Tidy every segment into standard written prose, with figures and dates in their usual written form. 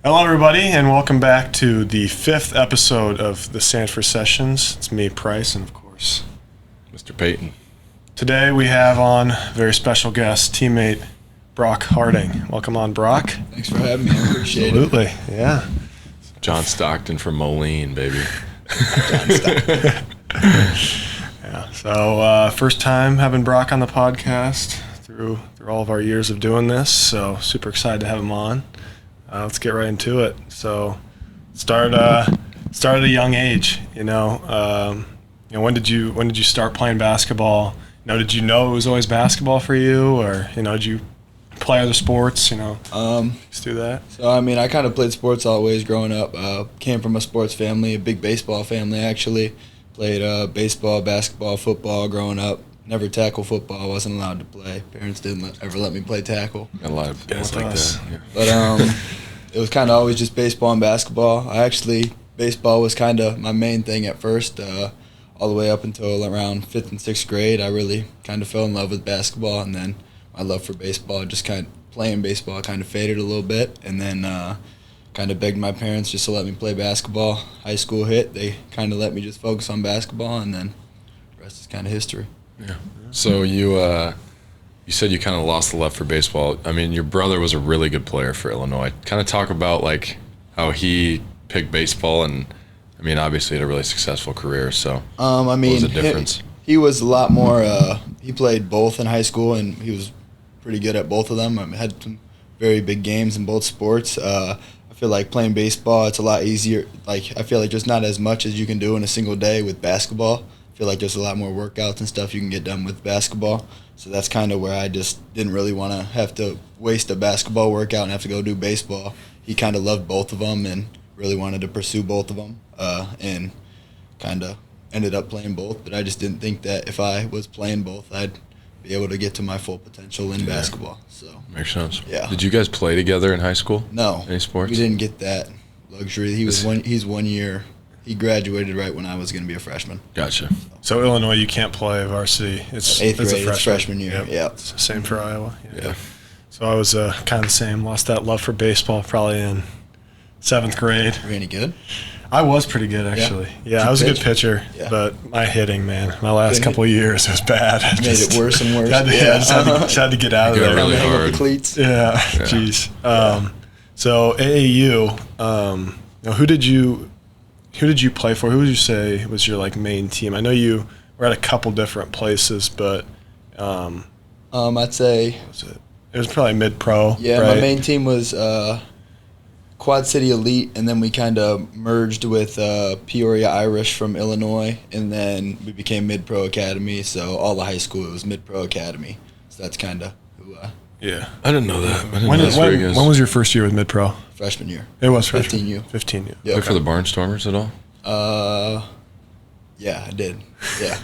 Hello, everybody, and welcome back to the 5th episode of the Sandfort Sessions. It's me, Price, and of course, Mr. Payton. Today we have on a very special guest, teammate Brock Harding. Welcome on, Brock. Thanks for having me. I appreciate Absolutely, yeah. John Stockton from Moline, baby. John Stockton. Yeah. So first time having Brock on the podcast through all of our years of doing this. So super excited to have him on. Let's get right into it. So start at a young age. When did you start playing basketball? Did you know it was always basketball for you, or did you play other sports? Let's do that. So I kind of played sports always growing up. Came from a sports family, a big baseball family actually. Played baseball, basketball, football growing up. Never tackle football. I wasn't allowed to play. Parents didn't ever let me play tackle. Got a lot of guys like that. Yeah. But it was kind of always just baseball and basketball. Baseball was kind of my main thing at first. All the way up until around 5th and 6th grade, I really kind of fell in love with basketball, and then my love for baseball, just kind of playing baseball, kind of faded a little bit, and then kind of begged my parents just to let me play basketball. High school hit, they kind of let me just focus on basketball, and then the rest is kind of history. Yeah. So you said you kind of lost the love for baseball. I mean, your brother was a really good player for Illinois. Kind of talk about like how he picked baseball, and I mean, obviously had a really successful career. So what was the difference? He was a lot more. He played both in high school, and he was pretty good at both of them. Had some very big games in both sports. I feel like playing baseball, it's a lot easier. I feel like there's not as much as you can do in a single day with basketball. I feel like there's a lot more workouts and stuff you can get done with basketball. So that's kind of where I just didn't really want to have to waste a basketball workout and have to go do baseball. He kind of loved both of them and really wanted to pursue both of them, and kind of ended up playing both. But I just didn't think that if I was playing both, I'd be able to get to my full potential in basketball. So makes sense. Yeah. Did you guys play together in high school? No. Any sports? We didn't get that luxury. He's 1 year. He graduated right when I was going to be a freshman. Gotcha. So Illinois, you can't play varsity. It's 8th grade, a freshman. it's freshman year. Yep. Yep. It's the same for Iowa. Yeah. So I was kind of the same. Lost that love for baseball probably in 7th grade. Were you any good? I was pretty good, actually. Yeah, I was a good pitcher, but my hitting, man, my last couple of years, it was bad. Made it worse and worse. Just had to get out of there. Really Hang up hard. the cleats. Yeah, jeez. So AAU, who did you play for? Who would you say was your main team? I know you were at a couple different places, but I'd say it was probably mid-pro. Yeah, right? my main team was Quad City Elite, and then we kind of merged with Peoria Irish from Illinois, and then we became Mid-Pro Academy. So all the high school, it was Mid-Pro Academy. So that's kind of who Yeah. I didn't know that. When was your first year with mid-pro? freshman year. It was freshman. 15U. 15U. Yeah. Play for the Barnstormers at all? Yeah, I did. Yeah.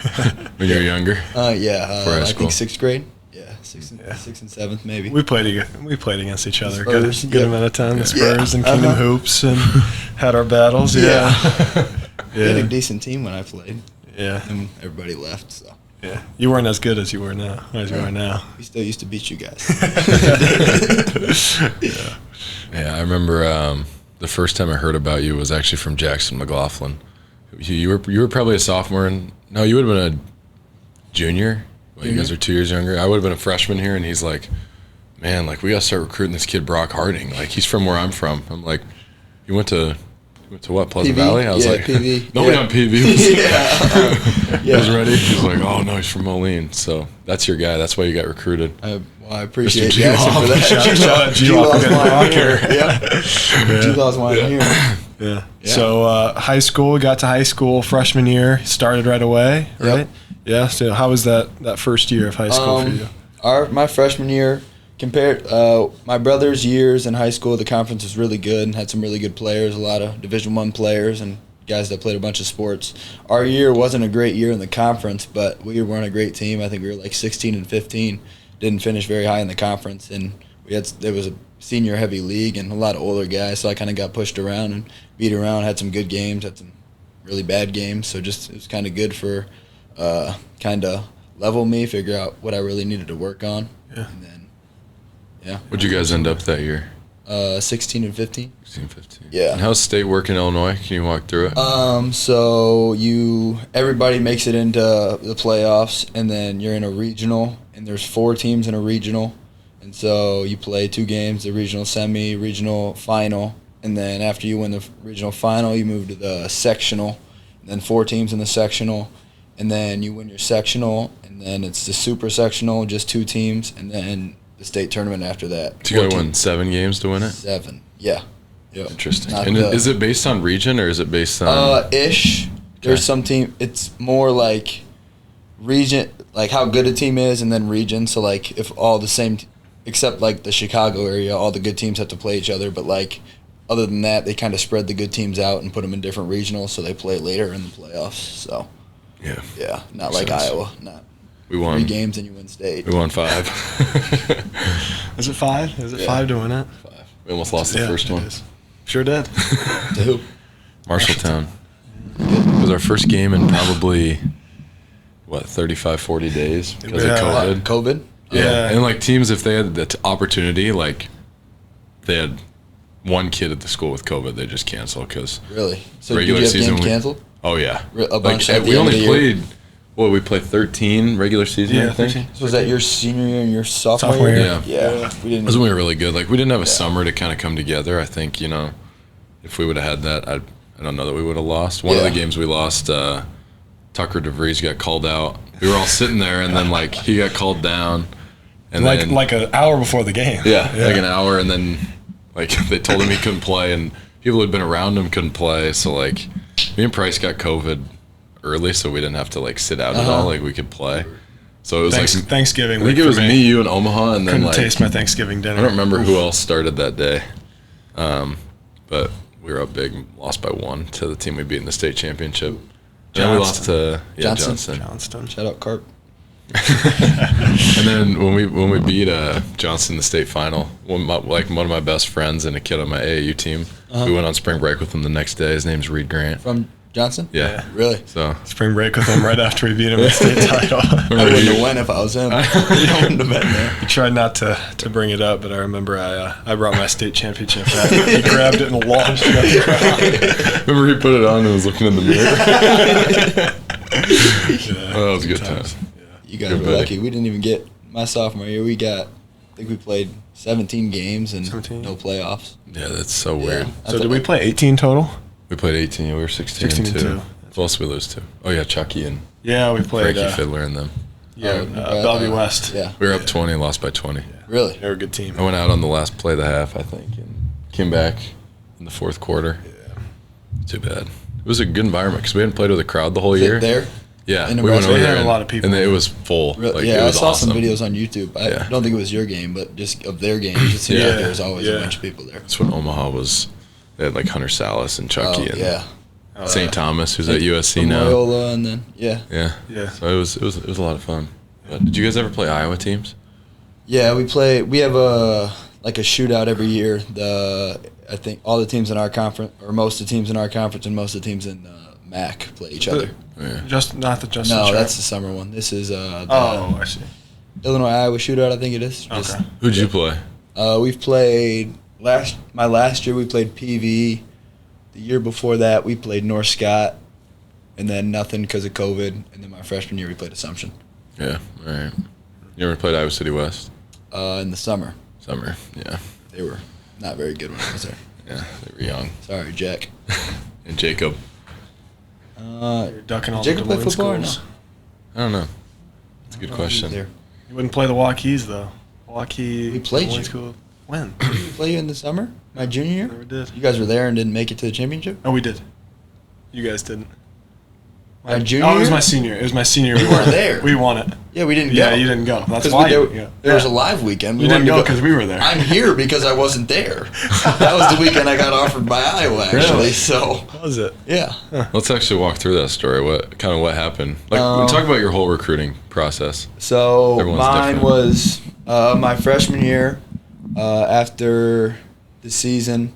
When you were younger? Yeah. I school? think 6th grade. Yeah, 6th and 7th maybe. We played against each other. Spurs, Good amount of time. The Spurs and Yeah. Kingdom Hoops and had our battles. Yeah. We had a decent team when I played. Yeah. And everybody left, so. Yeah. You weren't as good as you are now. You are now. We still used to beat you guys. Yeah. Yeah, I remember the first time I heard about you was actually from Jackson McLaughlin. You were probably a sophomore, and no, you would have been a junior. Well, you guys are 2 years younger. I would have been a freshman here, and he's like, man, we got to start recruiting this kid Brock Harding. He's from where I'm from. I'm like, you went to what, Pleasant PV? I was like, PV. nobody on PV was Yeah. ready. He's like, oh, no, he's from Moline. So that's your guy. That's why you got recruited. I appreciate Mr. Jackson for that. Shout out G-Law's G-Law. why I'm here. Yeah. G-Law's why I'm here. Yeah. So high school, got to high school freshman year, started right away, right? Yep. Yeah. So how was that first year of high school for you? My freshman year, compared my brother's years in high school, the conference was really good and had some really good players, a lot of Division I players and guys that played a bunch of sports. Our year wasn't a great year in the conference, but we weren't a great team. I think we were 16 and 15. Didn't finish very high in the conference, and there was a senior heavy league and a lot of older guys, so I kind of got pushed around and beat around. Had some good games, had some really bad games, so just it was kind of good for kind of level me, figure out what I really needed to work on. Yeah. And then, yeah. What'd you guys end up that year? 16 and 15. 16, 15. Yeah. And how's state work in Illinois? Can you walk through it? So everybody makes it into the playoffs, and then you're in a regional, and there's 4 teams in a regional, and so you play 2 games: the regional semi, regional final, and then after you win the regional final, you move to the sectional, and then 4 teams in the sectional, and then you win your sectional, and then it's the super sectional, just 2 teams, and then the state tournament after that. So you got to win 7 games to win it? 7, yeah. Yep. Interesting. And is it based on region, or is it based on... Ish. There's some team, it's more like region, like how good a team is, and then region. So, like, if all the same, except, like, the Chicago area, all the good teams have to play each other. But, like, other than that, they kind of spread the good teams out and put them in different regionals, so they play later in the playoffs. So, yeah, not like Iowa. We won 3 games and you win state. We won 5. Is it 5? Is it 5 to win it? 5. We almost lost the first one. Is. Sure did. To who? Marshalltown. It was our first game in probably, 35, 40 days because of COVID. COVID? Yeah. And, like, teams, if they had the opportunity, like, they had one kid at the school with COVID, they just cancel because Really? So regular did you have season games canceled? Oh, yeah. A bunch at the we end only of the year? played... Well, we played 13 regular season, I think. 13. So was that your senior year and your sophomore year? year? Yeah. That We didn't. was when we were really good. Like, we didn't have a summer to kind of come together. I think, if we would have had that, I don't know that we would have lost. One of the games we lost, Tucker DeVries got called out. We were all sitting there, and then, like, he got called down. And like then, like an hour before the game. Yeah, like an hour, and then, like, they told him he couldn't play, and people who had been around him couldn't play. So, like, me and Price got COVID early, so we didn't have to, like, sit out at all. Like, we could play. So it was like Thanksgiving. I think it was me, you, and Omaha, and then couldn't like taste my Thanksgiving dinner. I don't remember who else started that day, but we were up big, lost by 1 to the team we beat in the state championship. Then we lost to Johnston. Shout out Carp. And then when we beat Johnston in the state final, one of my best friends and a kid on my AAU team, we went on spring break with him the next day. His name's Reed Grant. From Johnson? Yeah. Really? So spring break with him right after we beat him in the state title. I wouldn't have went if I was him. I wouldn't have been there. He tried not to bring it up, but I remember I brought my state championship hat. He grabbed it and launched it at the crowd. Remember he put it on and was looking in the mirror? That was a good time. Yeah. You guys were lucky. We didn't even get my sophomore year. I think we played 17 games and 17? no playoffs. Yeah, that's so weird. So did we play 18 total? We played 18. We were 16 and 2. Who else did we lose to? Oh, yeah, Chucky and yeah, we played Frankie Fiddler and them. Bellevue West. Yeah. We were up 20 and lost by 20. Yeah. Really? They were a good team. I went out on the last play of the half, I think, and came back in the fourth quarter. Yeah. Too bad. It was a good environment because we hadn't played with a crowd the whole year. There? Yeah, In we went over They there had a lot of people. and it was full. Really? Like, Yeah, it was I saw awesome. some videos on YouTube. I don't think it was your game, but just of their games. It seemed like there was always a bunch of people there. That's when Omaha was. They had like Hunter Salas and Chucky and St. Thomas, who's at USC now. Loyola and then Yeah. So it was a lot of fun. But did you guys ever play Iowa teams? Yeah, we play. We have a shootout every year. I think all the teams in our conference, or most of the teams in our conference, and most of the teams in MAC play each other. Yeah. Not the Justin. No, Track? that's the summer one. This is the I see. Illinois Iowa shootout. I think it is. Okay. Who'd you play? We've played my last year we played PV. The year before that we played North Scott, and then nothing because of COVID. And then my freshman year we played Assumption. Yeah. All right. You ever played Iowa City West? In the summer. Summer. Yeah. They were not very good when I was there. Yeah. They were young. Sorry, Jack. And Jacob. You're ducking all Jacob the play Des Moines football or schools. I don't know. That's a good question. There. You wouldn't play the Waukees though. Waukee. We played Des Moines you. School. When? Did we play you in the summer? My junior year? Never did. You guys were there and didn't make it to the championship? Oh, we did. You guys didn't. My junior Oh, it was year? my senior. It was my senior. You weren't there. We won it. Yeah, we didn't go. Yeah, you didn't go. That's 'Cause why. there was a live weekend. You didn't go because we were there. I'm here because I wasn't there. That was the weekend I got offered by Iowa, actually. Really? So, What was it? yeah. Let's actually walk through that story. What happened? Like, talk about your whole recruiting process. So Everyone's mine different. was my freshman year. After the season,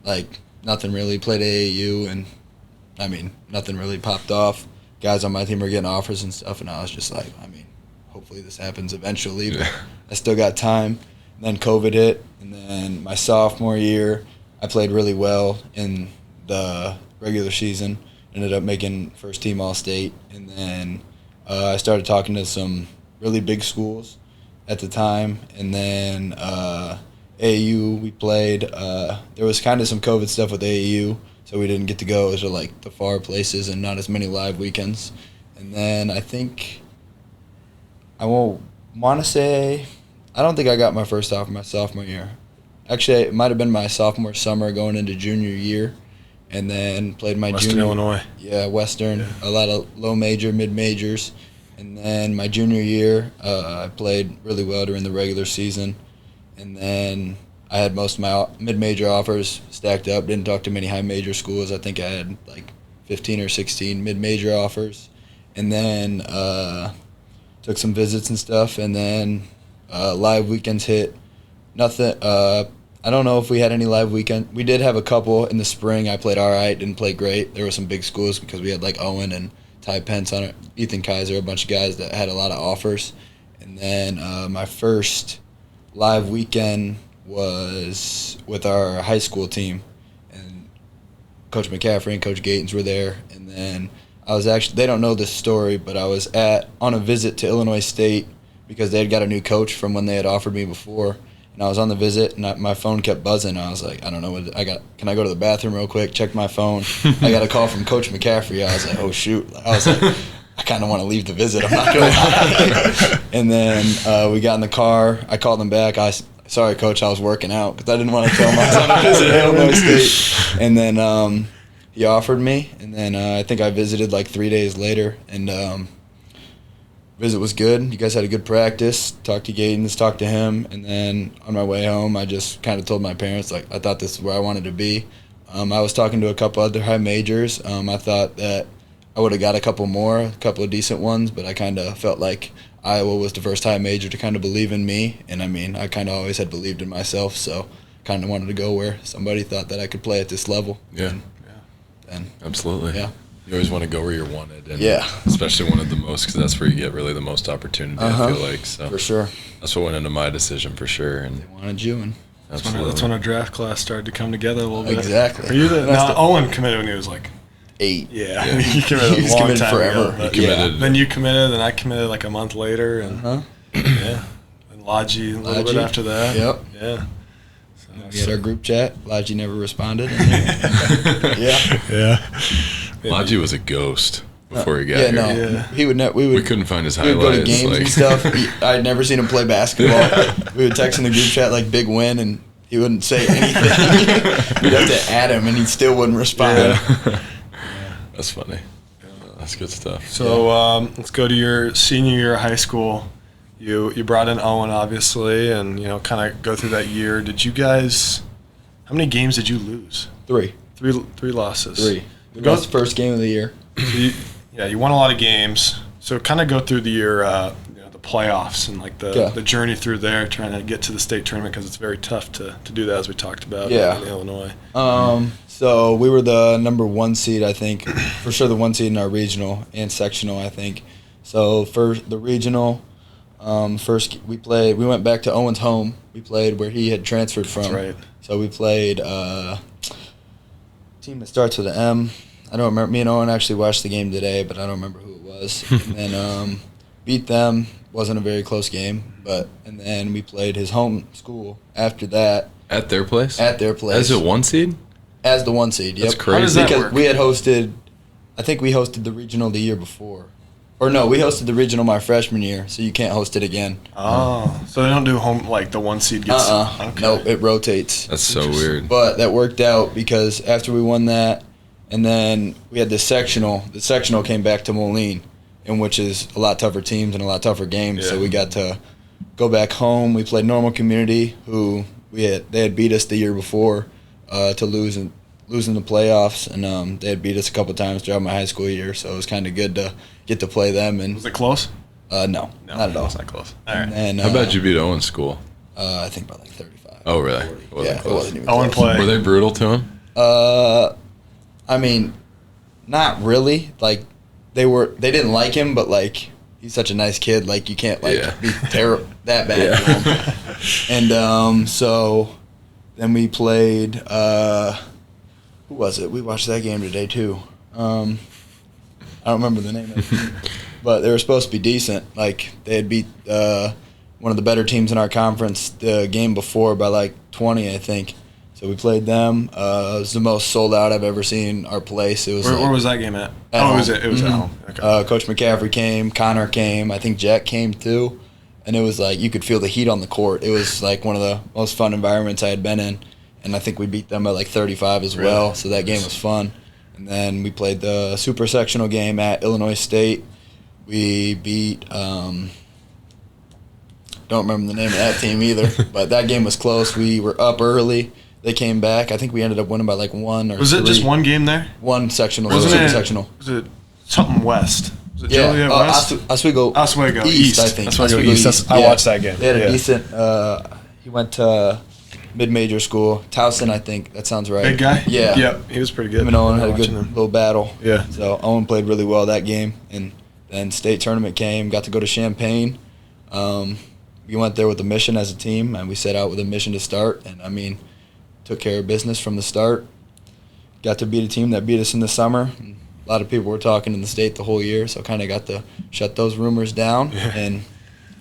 like nothing really played AAU, and I mean nothing really popped off. Guys on my team were getting offers and stuff, and I was just like, I mean, hopefully this happens eventually. But I still got time. And then COVID hit, and then my sophomore year, I played really well in the regular season. Ended up making first team All-State, and then I started talking to some really big schools at the time, and then AAU we played. There was kind of some COVID stuff with AAU, so we didn't get to go to like the far places and not as many live weekends. And then I think I won't want to say I don't think I got my first off my sophomore year. Actually, it might have been my sophomore summer going into junior year. And then played my Western junior. Illinois. Yeah, Western. Yeah. A lot of low major, mid majors, and then my junior year, I played really well during the regular season, and then I had most of my mid major offers stacked up. Didn't talk to many high major schools. I think I had like 15 or 16 mid major offers, and then took some visits and stuff, and then live weekends hit. Nothing. I don't know if we had any live weekend. We did have a couple in the spring. I played all right, didn't play great. There were some big schools because we had like Owen and Ty Pence on it, Ethan Kaiser, a bunch of guys that had a lot of offers. And then my first live weekend was with our high school team, and Coach McCaffrey and Coach Gatens were there. And then I was actually, they don't know this story, but I was on a visit to Illinois State because they had got a new coach from when they had offered me before. And I was on the visit, and my phone kept buzzing. I was like, I don't know what I got. Can I go to the bathroom real quick? Check my phone. I got a call from Coach McCaffrey. I was like, oh shoot. I was like, I kind of want to leave the visit. I'm not gonna lie. And then we got in the car. I called him back. Sorry, Coach, I was working out because I didn't want to tell him I was on a visit at Illinois State. And then he offered me, and then I think I visited like 3 days later, and visit was good. You guys had a good practice. Talked to Gatens, talked to him, and then on my way home, I just kind of told my parents like I thought this is where I wanted to be. I was talking to a couple other high majors. I thought that I would have got a couple of decent ones, but I kind of felt like Iowa was the first high major to kind of believe in me, and I mean I kind of always had believed in myself, so kind of wanted to go where somebody thought that I could play at this level. Yeah, and absolutely. Yeah. You always want to go where you're wanted, and yeah, especially wanted the most because that's where you get really the most opportunity. I feel like so for sure. That's what went into my decision for sure, and They wanted you, and absolutely. That's when our draft class started to come together a little bit. Exactly. Are you Owen committed when he was like 8. Yeah. He committed He's a long committed time forever. ago. But He committed. then you committed, and I committed like a month later, and yeah, and Lodgy a little bit after that. Yep. Yeah. We had our group chat. Lodgy never responded. Yeah. Lodgy was a ghost before he got Yeah, here. no. Yeah. He would. We couldn't find his We would go to highlights. games and stuff. I'd never seen him play basketball. We would text in the group chat like big win, and he wouldn't say anything. We'd have to add him, and he still wouldn't respond. Yeah. That's funny. That's good stuff. So let's go to your senior year of high school. You brought in Owen, obviously, and kind of go through that year. Did you guys? How many games did you lose? 3. Three losses. 3. We lost the first game of the year. So you won a lot of games. So kind of go through the year, the playoffs and like the journey through there, trying to get to the state tournament because it's very tough to do that, as we talked about in Illinois. So we were the number 1 seed, I think, for sure the 1 seed in our regional and sectional, I think. So for the regional, first we went back to Owen's home. We played where he had transferred from. That's right. So we played a team that starts with an M. I don't remember. Me and Owen actually watched the game today, but I don't remember who it was. And then beat them. Wasn't a very close game, and then we played his home school after that. At their place? At their place. As a 1 seed? As the 1 seed, yep. That's crazy. How does that Because work? we had hosted, I think we hosted the regional the year before. Or no, we hosted the regional my freshman year, so you can't host it again. Oh, so they don't do home like the 1 seed gets. Okay. No, it rotates. That's so weird. But that worked out because after we won that, and then we had the sectional came back to Moline, in which is a lot tougher teams and a lot tougher games. Yeah. So we got to go back home. We played Normal Community, who they had beat us the year before to losing the playoffs, and they had beat us a couple times throughout my high school year. So it was kind of good to get to play them. And Was it close? no, not at all. It's not close. All right. And, How about you beat Owen's school? I think by like 35. Oh, really? 40. Yeah, it wasn't even Owen close. play. Were they brutal to him? I mean, not really. Like they didn't like him, but like he's such a nice kid. Like you can't be that bad to him. And so then we played. Who was it? We watched that game today too. I don't remember the name of the team, but they were supposed to be decent. Like they had beat one of the better teams in our conference the game before by like 20, I think. So we played them. It was the most sold out I've ever seen our place. It was where was that game at? Home. It was at home. Okay. Coach McCaffrey came, Connor came, I think Jack came too, and it was like you could feel the heat on the court. It was like one of the most fun environments I had been in, and I think we beat them by like 35 as well. So that game was fun. And then we played the super sectional game at Illinois State. We beat. Don't remember the name of that team either, but that game was close. We were up early. They came back. I think we ended up winning by like 1 or 3. Was it just one game there? One sectional, super sectional. Was it something west? Was it Yeah, Joliet West? Oswego East. I think. Oswego East. I watched that game. They had a decent. He went to mid-major school. Towson, I think. That sounds right. Big guy? Yeah. Yep, he was pretty good. Him and Owen had a good little battle. Yeah. So Owen played really well that game, and then state tournament came. Got to go to Champaign. We went there with a mission as a team, and we set out with a mission to start. And I mean, took care of business from the start. Got to beat a team that beat us in the summer. And a lot of people were talking in the state the whole year, so kind of got to shut those rumors down and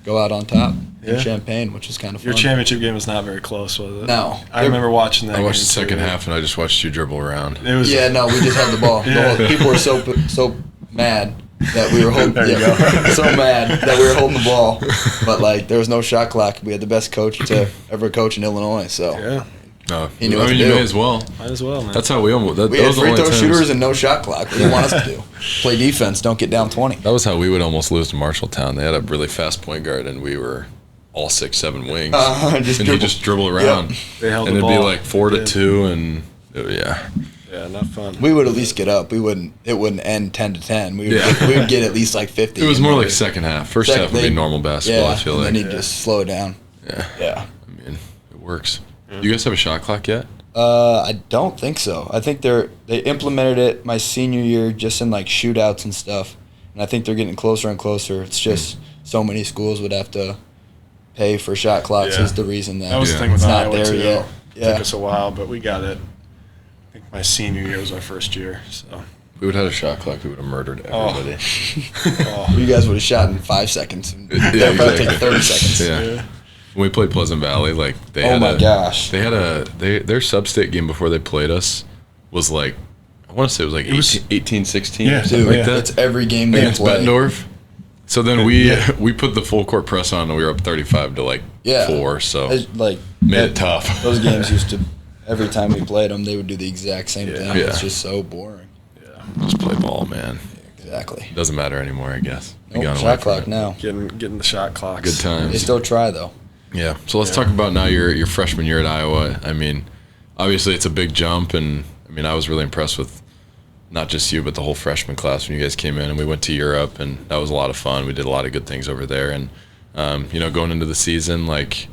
go out on top in Champaign, which was kind of fun. Your championship game was not very close, was it? No. I remember watching that. I watched the second half, and I just watched you dribble around. No, we just had the ball. People were so mad that we were holding. So mad that we were holding the ball, but like there was no shot clock. We had the best coach to ever coach in Illinois, so No, he knew what to you do. may as well. Might as well, man. That's how we almost. We had free throw shooters and no shot clock. What do you want us to do? Play defense, don't get down 20. That was how we would almost lose to Marshalltown. They had a really fast point guard, and we were all 6'7" wings. And he just dribble around. Yep. They held and the it'd ball. be like 4-2, and Yeah, not fun. We would at least get up. It wouldn't end 10-10. We would get at least like 50. It was more like second half. First half would be normal basketball. I feel like. And then he'd just slow it down. Yeah. I mean, it works. Do you guys have a shot clock yet? I don't think so. I think they implemented it my senior year just in like shootouts and stuff, and I think they're getting closer and closer. It's just so many schools would have to pay for shot clocks is the reason that was the thing with it's not Iowa there too. yet. It took us a while, but we got it. I think my senior year was my first year, so. If we would have had a shot clock, we would have murdered everybody. You guys would have shot in 5 seconds. And Yeah, probably exactly. take 30 seconds. Yeah. When we played Pleasant Valley, like they had they had their sub-state game before they played us was like, I want to say it was like 18-16 Yeah, or something like that. It's every game they Against play. Bettendorf. So then we put the full court press on, and we were up 35 to 4. So made it tough. Those games used to, every time we played them, they would do the exact same thing. Yeah. It's just so boring. Just play ball, man. Exactly. Doesn't matter anymore, I guess. Nope, shot clock now. Getting the shot clocks. Good times. They still try though. Yeah. So let's talk about now your freshman year at Iowa. I mean, obviously it's a big jump, and I mean I was really impressed with not just you but the whole freshman class when you guys came in, and we went to Europe, and that was a lot of fun. We did a lot of good things over there, and going into the season, like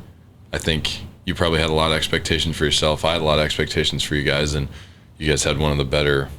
I think you probably had a lot of expectations for yourself. I had a lot of expectations for you guys, and you guys had one of the better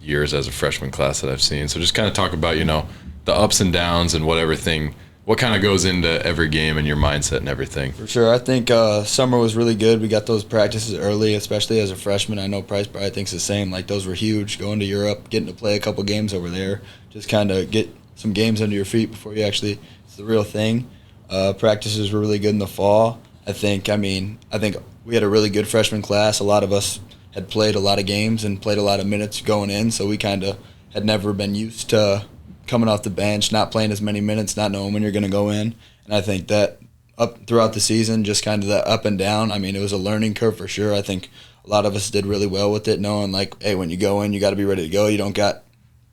years as a freshman class that I've seen. So just kind of talk about the ups and downs and what kind of goes into every game and your mindset and everything. For sure. I think summer was really good. We got those practices early, especially as a freshman. I know Price probably thinks the same. Like, those were huge, going to Europe, getting to play a couple games over there, just kind of get some games under your feet before you actually – it's the real thing. Practices were really good in the fall. I think we had a really good freshman class. A lot of us had played a lot of games and played a lot of minutes going in, so we kind of had never been used to coming off the bench, not playing as many minutes, not knowing when you're going to go in. And I think that up throughout the season, just kind of that up and down, I mean, it was a learning curve for sure. I think a lot of us did really well with it, knowing like, hey, when you go in, you got to be ready to go. You don't got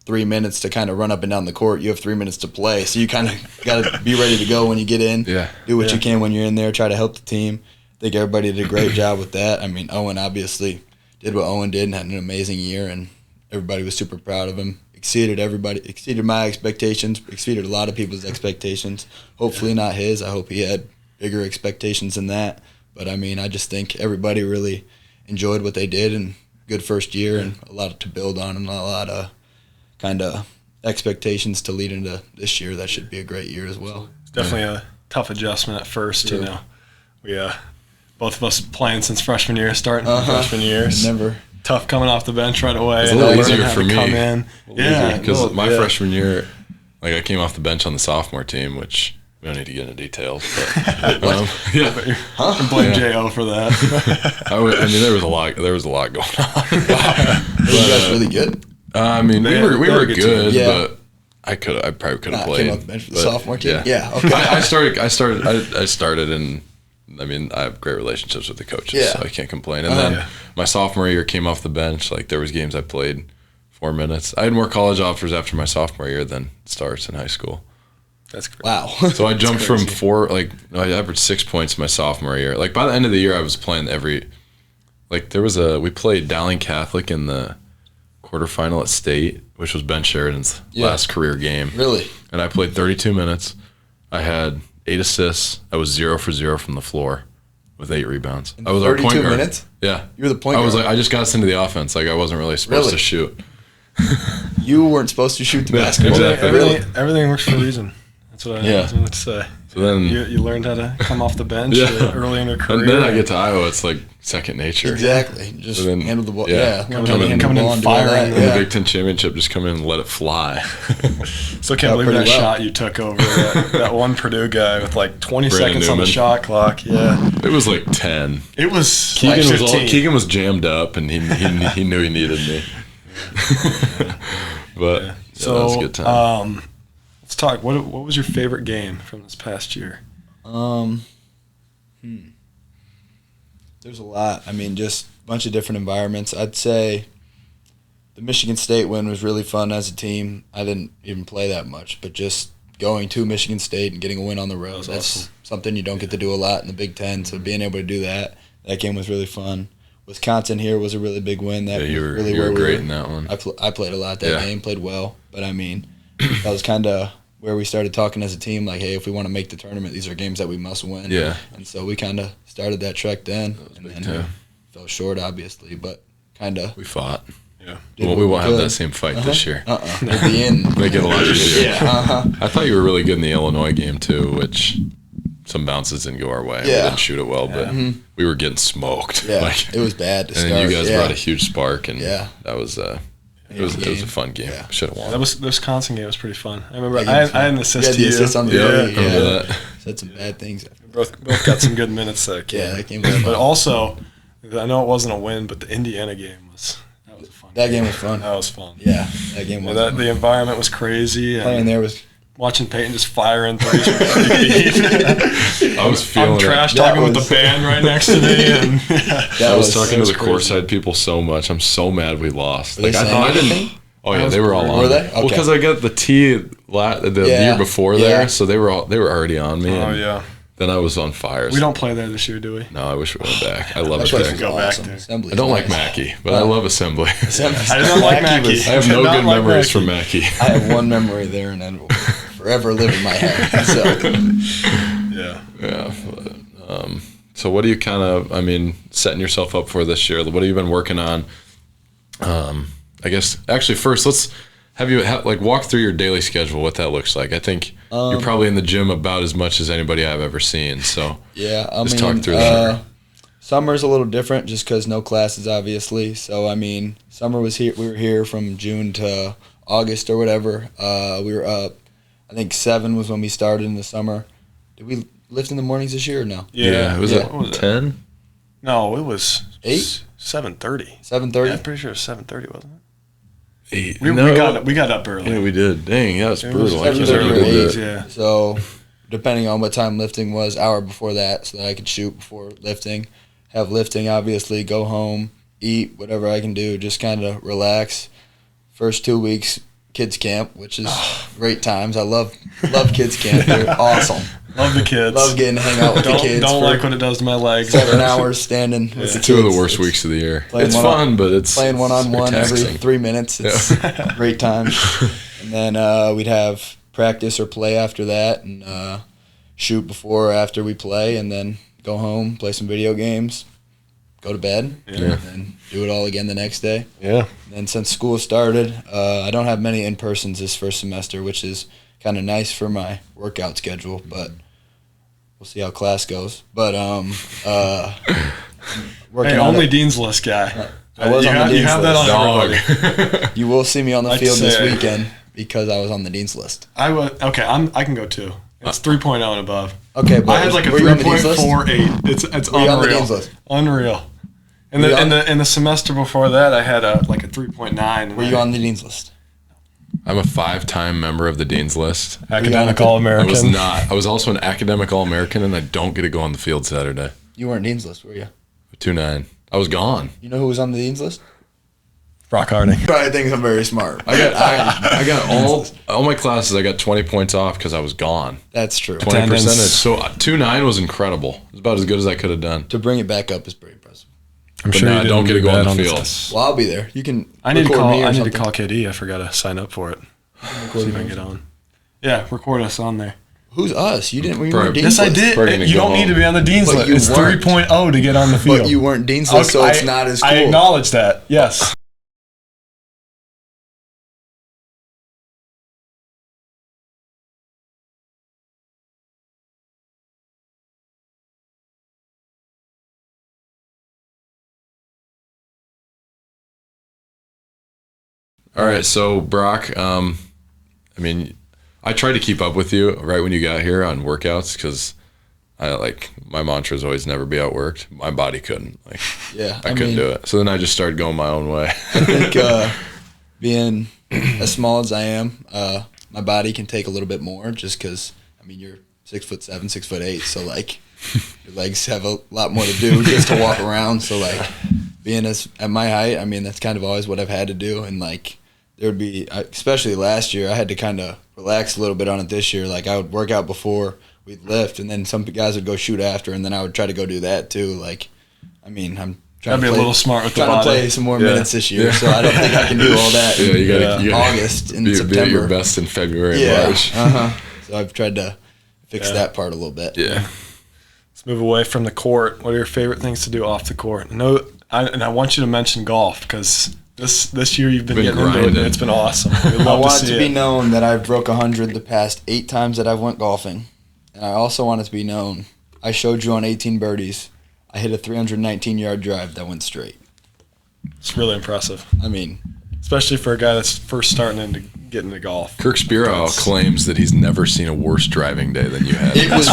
3 minutes to kind of run up and down the court. You have 3 minutes to play. So you kind of got to be ready to go when you get in. Do what you can when you're in there, try to help the team. I think everybody did a great job with that. I mean, Owen obviously did what Owen did and had an amazing year, and everybody was super proud of him. Exceeded my expectations, exceeded a lot of people's expectations. Hopefully not his. I hope he had bigger expectations than that. But, I mean, I just think everybody really enjoyed what they did, and good first year and a lot to build on and a lot of kind of expectations to lead into this year, that should be a great year as well. It's definitely a tough adjustment at first. You know, we both of us playing since freshman year, starting from freshman years. Never tough coming off the bench right away. It's a little easier for me. Come in. Yeah, because my freshman year, like I came off the bench on the sophomore team, which we don't need to get into details. But You can blame Jo for that. I mean, there was a lot going on. Were you guys really good? I mean, we were good, but I probably could have played. Came off the bench for the sophomore team. Yeah. Okay. I started, and I mean, I have great relationships with the coaches, so I can't complain. And then my sophomore year came off the bench. Like there was games I played 4 minutes. I had more college offers after my sophomore year than starts in high school. That's great. Wow. So I jumped from I averaged 6 points my sophomore year. Like by the end of the year, I was playing we played Dowling Catholic in the quarterfinal at state, which was Ben Sheridan's last career game. Really? And I played 32 minutes. I had 8 assists. I was 0 for 0 from the floor with 8 rebounds. I was our point guard. 32 minutes? Yeah. You were the point guard. I was like, I just got us into the offense. Like I wasn't really supposed to shoot. You weren't supposed to shoot the basketball. Exactly. Everything works for a reason. That's what I was going to say. So then you learned how to come off the bench early in your career. And then I get to Iowa, it's like second nature. Exactly. Just handle the ball. Coming in firing. In the Big Ten Championship, just come in and let it fly. So I can't believe that shot you took over that one Purdue guy with like 20 seconds on the shot clock. Yeah. It was like 10. It was Keegan was jammed up, and he knew he needed me. But that was a good time. Let's talk. What was your favorite game from this past year? There's a lot. I mean, just a bunch of different environments. I'd say the Michigan State win was really fun as a team. I didn't even play that much, but just going to Michigan State and getting a win on the road, that's awesome. Something you don't get to do a lot in the Big Ten, so being able to do that game was really fun. Wisconsin here was a really big win. You were great in that one. I played a lot that game, played well, but I mean, that was kind of where we started talking as a team, like, hey, if we want to make the tournament, these are games that we must win. Yeah. And so we kind of started that trek then, and then fell short, obviously, but kind of. We fought. Yeah. Well, we won't have that same fight this year. They'll be in. They get a lot easier. I thought you were really good in the Illinois game, too, which some bounces didn't go our way. Yeah. We didn't shoot it well, but we were getting smoked. Yeah, it was bad to start. And then you guys brought a huge spark, and that was it was a fun game. Yeah. Should have won. The Wisconsin game was pretty fun. I remember I had an assist to you. Assist on the that. Said some bad things. Both got some good minutes that game. Yeah, that game was fun. But also, I know it wasn't a win, but the Indiana game was a fun. That game was fun. That was fun. Yeah, that game was fun. The environment was crazy. Playing there was. Watching Payton just firing threes. I was feeling I'm trash talking with the band right next to me. And I was talking to the courtside people so much. I'm so mad we lost. Like I didn't. Oh yeah, they were all on. Were they? Okay. Well, because I got the tee the year before there, so they were already on me. Oh yeah. Then I was on fire. We don't play there this year, do we? No, I wish we went back. I love it there. there. Go back there. Assembly I don't like Mackey, but I love Assembly. I don't like Mackey. I have no good memories from Mackey. I have one memory there, and then will forever live in my head. So. Yeah. So what do you kind of, setting yourself up for this year? What have you been working on? I guess, actually, first, let's have you walk through your daily schedule, what that looks like. I think you're probably in the gym about as much as anybody I've ever seen. So talk through that. Summer's a little different just because no classes, obviously. So, summer was here. We were here from June to August or whatever. We were up. I think 7 was when we started in the summer. Did we lift in the mornings this year or no? Yeah. Was it 10? No, it was 8? 7:30. 7:30? Yeah, I'm pretty sure it was 7:30, wasn't it? 8. We got up early. Yeah, we did. Dang, that was brutal. I can't 7:30 remember or who 8. did that. Yeah. So, depending on what time lifting was, hour before that, so that I could shoot before lifting. Have lifting, obviously, go home, eat, whatever I can do, just kind of relax. First 2 weeks, kids camp, which is great times. I love kids camp. They're awesome. Love the kids. Love getting to hang out with the kids. Don't like what it does to my legs. 7 hours standing with the kids. 2 of the worst weeks of the year. It's fun, but it's playing one-on-one every taxing. 3 minutes. It's great times. And then we'd have practice or play after that, and shoot before or after we play, and then go home, play some video games, go to bed, and do it all again the next day. Yeah. And since school started, I don't have many in-persons this first semester, which is kind of nice for my workout schedule, but we'll see how class goes. But hey, only Dean's List guy. I was on the Dean's List. You have that on everybody. You will see me on the field this weekend because I was on the Dean's List. Okay, I can go too. It's 3.0 and above. Okay, but I had like a 3.48. It's Were you unreal. on the Dean's List? Unreal. In the semester before that, I had like a 3.9. Were you on the Dean's List? I'm a 5-time member of the Dean's List. Academic All-American. I was not. I was also an academic All-American, and I don't get to go on the field Saturday. You weren't Dean's List, were you? 2.9. I was gone. You know who was on the Dean's List? Rock Harding. Probably thinks I'm very smart. I got all my classes. I got 20 points off because I was gone. That's true. 20%. So 2.9 was incredible. It was about as good as I could have done. To bring it back up is pretty impressive. I'm sure I don't get to go on the field. Well, I'll be there. You can. I need to call something. KD. I forgot to sign up for it. See if I can get on. Yeah, record us on there. Who's us? You didn't. We weren't Dean's Yes, I List. did. You don't need to be on the Dean's But List. you It's weren't. 3.0 to get on the field. But you weren't Dean's List, so it's not as cool. I acknowledge that. Yes. All right, so Brock, I mean, I tried to keep up with you right when you got here on workouts because my mantra is always never be outworked. My body couldn't. I couldn't do it. So then I just started going my own way. I think being as small as I am, my body can take a little bit more just because, you're 6'7", 6'8", so your legs have a lot more to do just to walk around. So being at my height, that's kind of always what I've had to do. And there would be, especially last year, I had to kind of relax a little bit on it this year. I would work out before we'd lift, and then some guys would go shoot after, and then I would try to go do that too. I'm trying to be a little smart with the body. Trying to play some more minutes this year, so I don't think I can do all that. You gotta August and September. Be at your best in February and March. So I've tried to fix that part a little bit. Yeah. Let's move away from the court. What are your favorite things to do off the court? And I want you to mention golf because this year you've been getting grinding. into it, and it's been awesome. I want it to be known that I've broke 100 the past 8 times that I've went golfing. And I also want it to be known, I showed you on 18 birdies, I hit a 319-yard drive that went straight. It's really impressive. Especially for a guy that's first starting to get into golf. Kirk Spiro claims that he's never seen a worse driving day than you had. It was,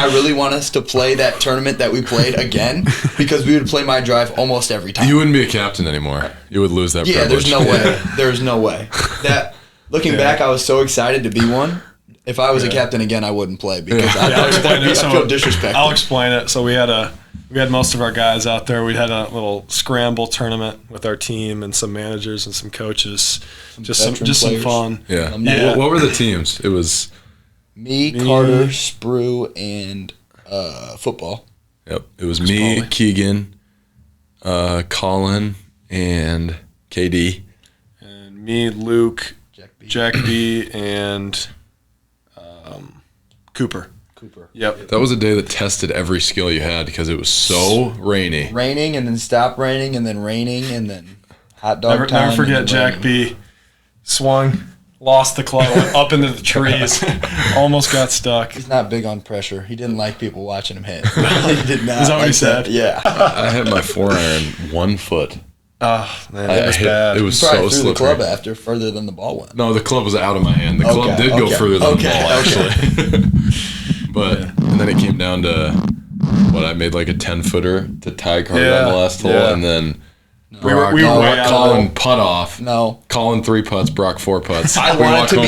I really want us to play that tournament that we played again because we would play my drive almost every time. You wouldn't be a captain anymore. You would lose that privilege. There's no way. There's no way. Looking back, I was so excited to be one. If I was a captain again, I wouldn't play because I feel disrespected. I'll explain it. So we had most of our guys out there. We had a little scramble tournament with our team and some managers and some coaches. Some fun. Yeah. What were the teams? It was me, Carter, Sprue, and football. Yep. It was me, Keegan, Colin, and KD. And me, Luke, Jack B, and Cooper. Yep. That was a day that tested every skill you had because it was so rainy. Raining and then stop raining and then raining and then hot dog time. Never forget Jack B. Swung, lost the club, went up into the trees, almost got stuck. He's not big on pressure. He didn't like people watching him hit. He did not. Is that what he said? Yeah. I hit my 4-iron 1 foot. Oh, man, it was bad. It was so slippery. The club after further than the ball went. No, the club was out of my hand. The club did go further than the ball, actually. And then it came down to I made like a 10-footer to tie Carter on the last hole, and then Colin putt off. No. Colin 3 putts, Brock 4 putts. I want it to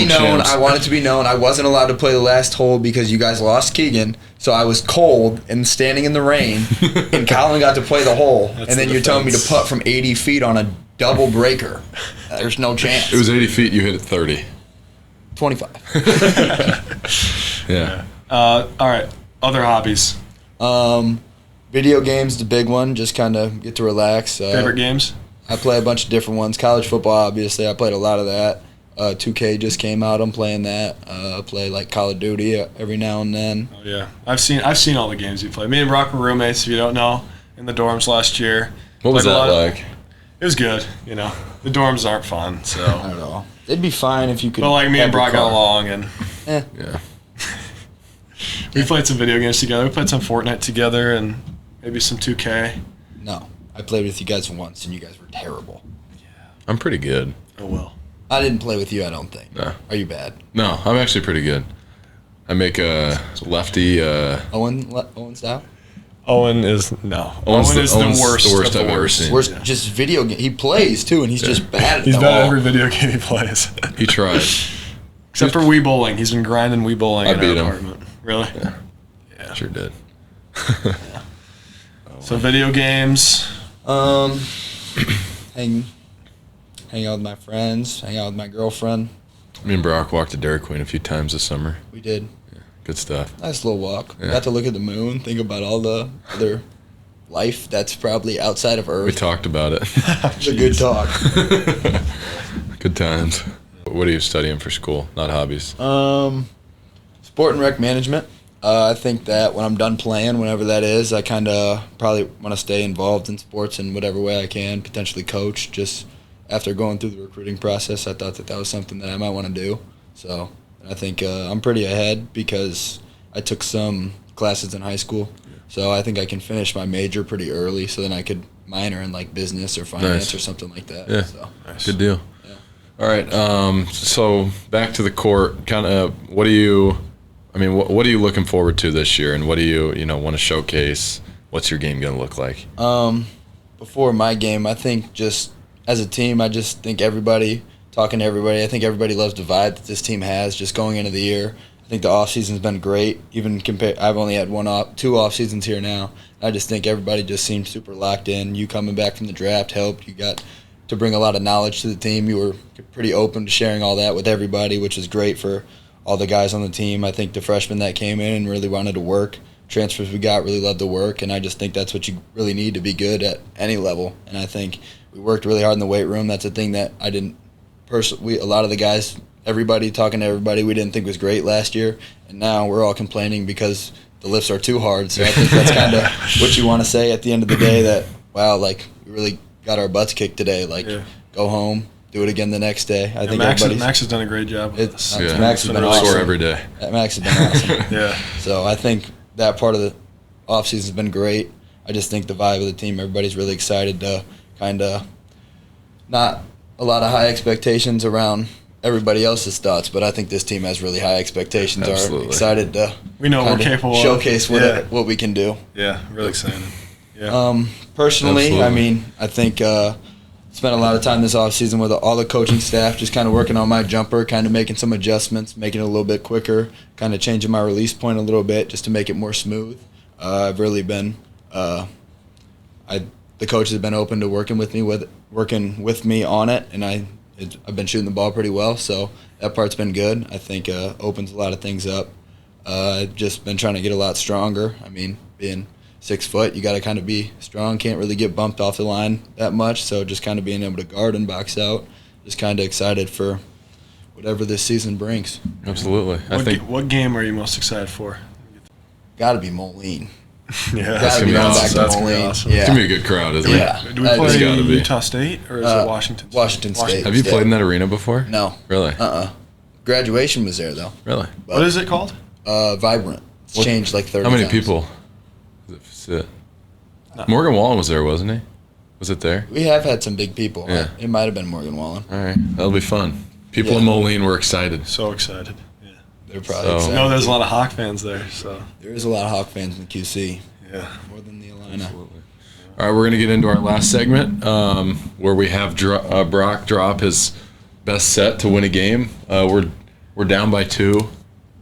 be known. I wasn't allowed to play the last hole because you guys lost Keegan, so I was cold and standing in the rain, and Colin got to play the hole, and then you're telling me to putt from 80 feet on a double breaker. There's no chance. It was 80 feet. You hit it 30. 25. Yeah. All right. Other hobbies. Video games, the big one. Just kind of get to relax. Favorite games? I play a bunch of different ones. College football, obviously. I played a lot of that. 2K just came out. I'm playing that. Play like Call of Duty every now and then. Oh yeah, I've seen all the games you play. Me and Brock were roommates, if you don't know, in the dorms last year. What was that like? It was good. You know, the dorms aren't fun, so. Not at all. It'd be fine if you could. But like me and Brock got along, and Yeah. we played some video games together. We played some Fortnite together, and maybe some 2K. No, I played with you guys once, and you guys were terrible. I'm pretty good. Oh well. I didn't play with you, I don't think. No. Are you bad? No, I'm actually pretty good. I make a lefty. Owen style? Owen is no. Owen's Owen is Owen's the worst. the worst of I've the ever worst. seen. Worst, just video game. He plays too, and he's just bad at He's them bad at all. every video game he plays. He tried. Except for Wii Bowling. He's been grinding Wii Bowling I in beat our him. apartment. Really? Yeah. Sure did. So video games. Hang out with my friends. Hang out with my girlfriend. Me and Brock walked to Dairy Queen a few times this summer. We did. Good stuff. Nice little walk. Yeah. Got to look at the moon. Think about all the other life that's probably outside of Earth. We talked about it. It's a good talk. Good times. What are you studying for school? Not hobbies. Sport and rec management. I think that when I'm done playing, whenever that is, I kind of probably want to stay involved in sports in whatever way I can, potentially coach. Just after going through the recruiting process, I thought that was something that I might want to do. So I think I'm pretty ahead because I took some classes in high school. So I think I can finish my major pretty early, so then I could minor in like business or finance Nice. or something like that. Yeah. So. Nice. Good deal. Yeah. All right. So back to the court. Kind of. What are you looking forward to this year, and what do you want to showcase? What's your game gonna look like? Before my game, I think just as a team, I just think talking to everybody, I think everybody loves the vibe that this team has just going into the year. I think the offseason's been great. Even I've only had two off seasons here now. I just think everybody just seems super locked in. You coming back from the draft helped. You got to bring a lot of knowledge to the team. You were pretty open to sharing all that with everybody, which is great for all the guys on the team. I think the freshmen that came in and really wanted to work, transfers we got really loved to work, and I just think that's what you really need to be good at any level. And I think we worked really hard in the weight room. That's a thing that I didn't personally. A lot of the guys, talking to everybody, we didn't think was great last year, and now we're all complaining because the lifts are too hard. So I think that's kind of what you want to say at the end of the day. That wow, like we really got our butts kicked today. Like go home. Do it again the next day. I think Max has done a great job with us. Max has been Sore awesome. every day. Max has been awesome. Yeah. So I think that part of the offseason has been great. I just think the vibe of the team, everybody's really excited to kind of not a lot of high expectations around everybody else's thoughts, but I think this team has really high expectations. Absolutely. Are excited to We know we're kinda capable of. showcase what we can do. Yeah, really excited. Yeah. Personally, Absolutely. I mean, I think spent a lot of time this offseason with all the coaching staff, just kind of working on my jumper, kind of making some adjustments, making it a little bit quicker, kind of changing my release point a little bit just to make it more smooth. I've really been, the coaches have been open to working with me on it, and I've been shooting the ball pretty well, so that part's been good. I think opens a lot of things up. I've just been trying to get a lot stronger. I mean, being 6 foot, you got to kind of be strong. Can't really get bumped off the line that much. So just kind of being able to guard and box out. Just kind of excited for whatever this season brings. Absolutely. What game are you most excited for? Got to be Moline. Yeah, Got to be gonna going be back awesome. to That's gonna be Moline. awesome. Yeah. It's gonna be a good crowd, isn't Yeah. it? Do we It's play gotta be. Utah State or is it Washington? Washington State. Have you played in that arena before? No. Really? Graduation was there though. Really? What is it called? Vibrant. It's changed like 30 How many times. people? Does it sit? Morgan Wallen was there, wasn't he? Was it there? We have had some big people. Yeah. It might have been Morgan Wallen. All right, that'll be fun. People Yeah. in Moline were excited. So excited. Yeah. They're probably So- excited. I know there's a lot of Hawk fans there, so There is a lot of Hawk fans in the QC. yeah. More than the Illini. All right, we're gonna get into our last segment, where we have Brock drop his best set to win a game. We're down by 2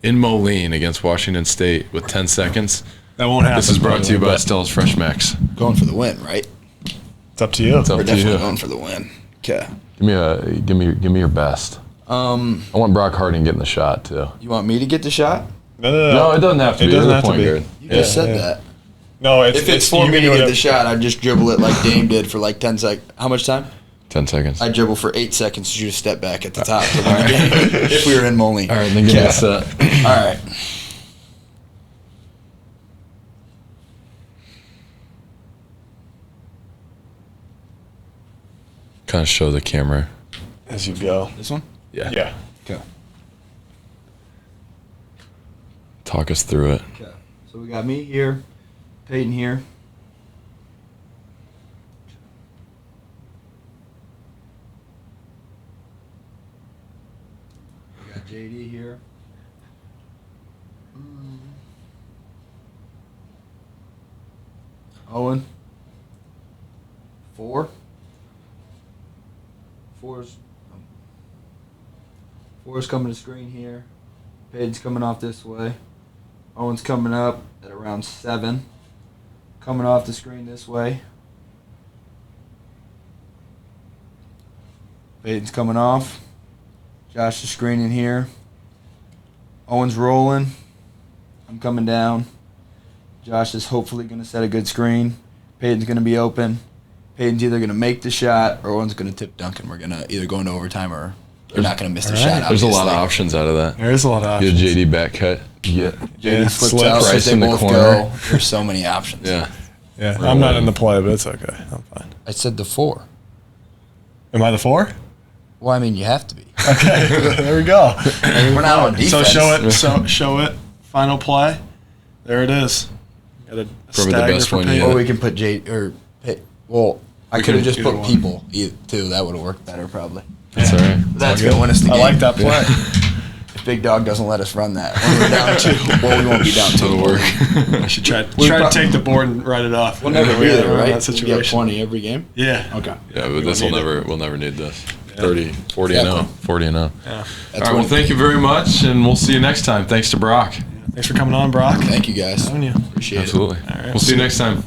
in Moline against Washington State with 10 seconds. That won't happen. This is brought to you by but Stella's Fresh Max. Going for the win, right? It's up to you. It's up We're to definitely you. going for the win. Okay. Give me your best. I want Brock Harding getting the shot too. You want me to get the shot? No, it doesn't have to It be. doesn't You're the have to point be. guard. You just said yeah. that. No, If it's for you me can to do get it. the shot, I'd just dribble it like Dame did for like 10 seconds. How much time? 10 seconds. I dribble for 8 seconds to just step back at the top to win the game if we were in Moline. All right, then give me a set. All right. Kind of show the camera. As you go. This one? Yeah. Yeah. Okay. Talk us through it. Okay. So we got me here, Payton here. We got JD here. Owen. 4. Four's coming to screen here. Payton's coming off this way. Owen's coming up at around 7. Coming off the screen this way. Payton's coming off. Josh is screening here. Owen's rolling. I'm coming down. Josh is hopefully going to set a good screen. Payton's going to be open. Payton's either going to make the shot or Owen's going to tip dunk, and we're going to either go into overtime or they're not going to miss the shot. There's a lot of obviously. options out of that. There is a lot of Get a options. JD back cut. Yeah. JD flips slip, out. Price They in the both corner. go. There's so many options. Yeah. Yeah, I'm not in the play, but it's okay. I'm fine. I said the 4. Am I the 4? Well, I mean, you have to be. Okay, there we go. We're not on defense. So show it. So show it. Final play. There it is. Got a Probably the stagger best for one Payton. yet. Or we can put well, I We could have can just either put one. people too. That would have worked better probably. That's all right. That's all going to win us the I game. like that play. If Big Dog doesn't let us run that. When we're down 2. Well, we won't be down 2. That'll work. I should try We to prob- take the board and write it off. We'll never We be are there, in right? That We get situation. 20 every game? Yeah. Okay. Yeah, but We this don't will need never. We'll never need this. 30, 40 and 0. 40 and 0. Yeah. All right. Well, thank you very much, and we'll see you next time. Thanks to Brock. Thanks for coming on, Brock. Thank you guys. Having you. Appreciate it. Absolutely. All right. We'll see you next time.